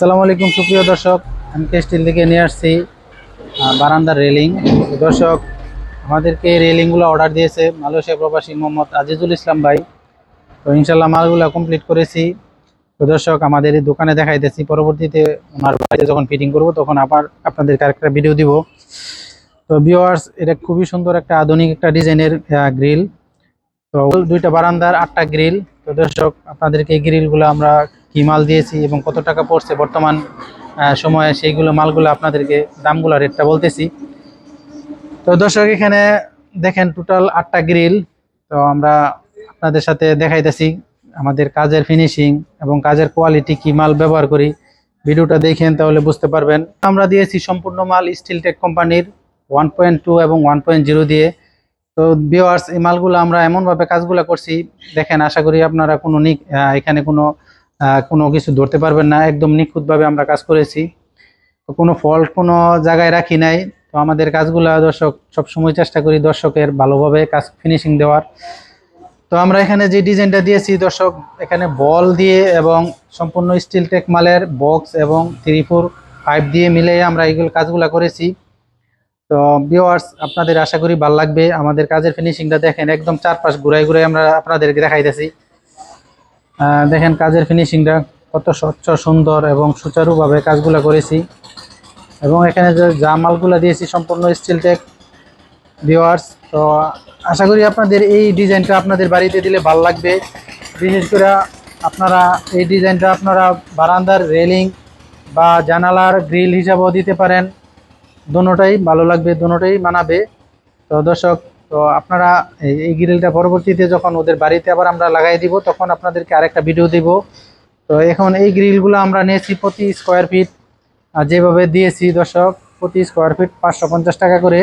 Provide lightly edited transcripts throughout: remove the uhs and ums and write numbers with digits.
আসসালামু আলাইকুম সুপ্রিয় দর্শক, এমকে স্টিল থেকে নিয়ে আসছি বারান্দার রেলিং। দর্শক, আমাদেরকে এই রেলিংগুলো অর্ডার দিয়েছে মালয়েশিয়া প্রবাসী মোহাম্মদ আজিজুল ইসলাম ভাই। তো ইনশাল্লাহ মালগুলো কমপ্লিট করেছি। তো দর্শক, আমাদের এই দোকানে দেখাইতেছি, পরবর্তীতে ওনার বাড়িতে যখন ফিটিং করব তখন আবার আপনাদেরকে আরেকটা ভিডিও দিব। তো ভিউয়ার্স, এটা খুবই সুন্দর একটা আধুনিক একটা ডিজাইনের গ্রিল। তো দুইটা বারান্দার 8টা গ্রিল। তো দর্শক, আপনাদেরকে এই গ্রিলগুলো আমরা কি মাল দিয়েছি এবং কত টাকা পড়ছে বর্তমান সময়ে সেইগুলো মালগুলো আপনাদেরকে দামগুলো রেটটা বলতেছি। তো দর্শক, এখানে দেখেন টোটাল 8টা গ্রিল। তো আমরা আপনাদের সাথে দেখাইতেছি আমাদের কাজের ফিনিশিং এবং কাজের কোয়ালিটি, কি মাল ব্যবহার করি। ভিডিওটা দেখেন তাহলে বুঝতে পারবেন। আমরা দিয়েছি সম্পূর্ণ মাল স্টিল টেক কোম্পানির 1.2 এবং 1.0 দিয়ে। তো ভিউয়ার্স, এই মালগুলো আমরা এমনভাবে কাজগুলো করছি, দেখেন আশা করি আপনারা এখানে কোনো কিছু ধরতে পারবেন না। একদম নিখুঁতভাবে আমরা কাজ করেছি। তো কোনো ফল্ট কোনো জায়গায় রাখি নাই। তো আমাদের কাজগুলো দর্শক সবসময় চেষ্টা করি দর্শকের ভালোভাবে কাজ ফিনিশিং দেওয়ার। তো আমরা এখানে যে ডিজাইনটা দিয়েছি দর্শক, এখানে বল দিয়ে এবং সম্পূর্ণ স্টিল টেক মালের বক্স এবং 3-4 পাইপ দিয়ে মিলে আমরা এইগুলো কাজগুলো করেছি। তো ভিউয়ার্স, আপনাদের আশা করি ভালো লাগবে। আমাদের কাজের ফিনিশিংটা দেখেন, একদম চারপাশ ঘুরাই ঘুরাই আমরা আপনাদেরকে দেখাইতেছি। দেখেন কাজের ফিনিশিংটা কত স্বচ্ছ সুন্দর এবং সুচারুভাবে কাজগুলো করেছি। এবং এখানে যে মালগুলো দিয়েছি সম্পূর্ণ স্টিল টেক ভিউয়ার্স। তো আশা করি আপনাদের এই ডিজাইনটা আপনাদের বাড়িতে দিলে ভালো লাগবে। বিশেষ করে আপনারা এই ডিজাইনটা আপনারা বারান্দার রেলিং বা জানালার গ্রিল হিসাবেও দিতে পারেন। দোনোটাই ভালো লাগবে, দোনোটাই মানাবে। তো দর্শক, তো আপনারা এই গ্রিলটা পরবর্তীতে যখন ওদের বাড়িতে আবার আমরা লাগাই দিব তখন আপনাদেরকে আরেকটা ভিডিও দিব। তো এখন এই গ্রিলগুলো আমরা নিয়েছি প্রতি স্কোয়ার ফিট, যেভাবে দিয়েছি দর্শক, প্রতি স্কোয়ার ফিট 550 টাকা করে।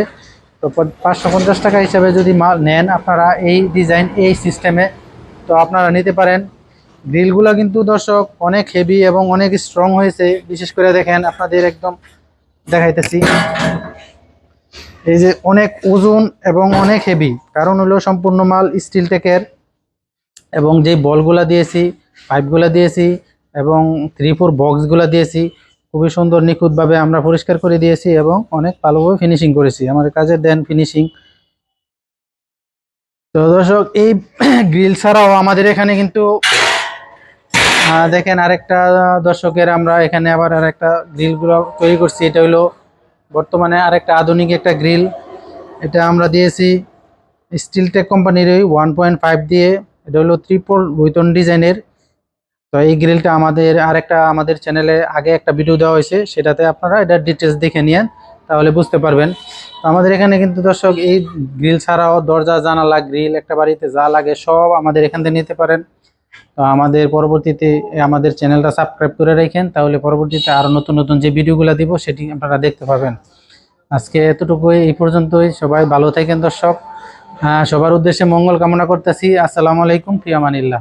তো 550 টাকা হিসাবে যদি মাল নেন আপনারা এই ডিজাইন এই সিস্টেমে, তো আপনারা নিতে পারেন। গ্রিলগুলো কিন্তু দর্শক অনেক হেভি এবং অনেক স্ট্রং হয়েছে। বিশেষ করে দেখেন, আপনাদের একদম দেখাইতেছি, এই যে অনেক ওজন এবং অনেক হেভি, কারণ হলো সম্পূর্ণ মাল স্টিল টেকের। এবং যে বলগুলা দিয়েছি, পাইপগুলা দিয়েছি এবং 3-4 বক্সগুলা দিয়েছি, খুবই সুন্দর নিখুঁতভাবে আমরা পরিষ্কার করে দিয়েছি এবং অনেক ভালোভাবে ফিনিশিং করেছি। আমাদের কাজের দেন ফিনিশিং। তো দর্শক, এই গ্রিল ছাড়াও আমাদের এখানে কিন্তু দেখেন আরেকটা দর্শকের, আমরা এখানে আবার আরেকটা গ্রিলগুলো তৈরি করছি। এটা হলো বর্তমানে আরেকটা আধুনিক একটা গ্রিল। এটা আমরা দিয়েছি স্টিল টেক কোম্পানির ওই 1.5 দিয়ে। এটা হলো ত্রিপল রুইতন ডিজাইনের। তো এই গ্রিলটা আমাদের চ্যানেলে আগে একটা ভিডিও দেওয়া হয়েছে, সেটাতে আপনারা এটা ডিটেলস দেখে নিন, তাহলে বুঝতে পারবেন। তো আমাদের এখানে কিন্তু দর্শক এই গ্রিল ছাড়াও দরজা জানালা গ্রিল একটা বাড়িতে যা লাগে সব আমাদের এখান থেকে নিতে পারেন। তো আমাদের পরবর্তীতে আমাদের চ্যানেলটা সাবস্ক্রাইব করে রাখেন, তাহলে পরবর্তীতে আরও নতুন নতুন যে ভিডিওগুলো দিব সেটি আপনারা দেখতে পাবেন। আজকে এতটুকুই, এই পর্যন্তই। সবাই ভালো থাকেন দর্শক। সবার উদ্দেশ্যে মঙ্গল কামনা করতেছি। আসসালামু আলাইকুম, ফি আমানিল্লাহ।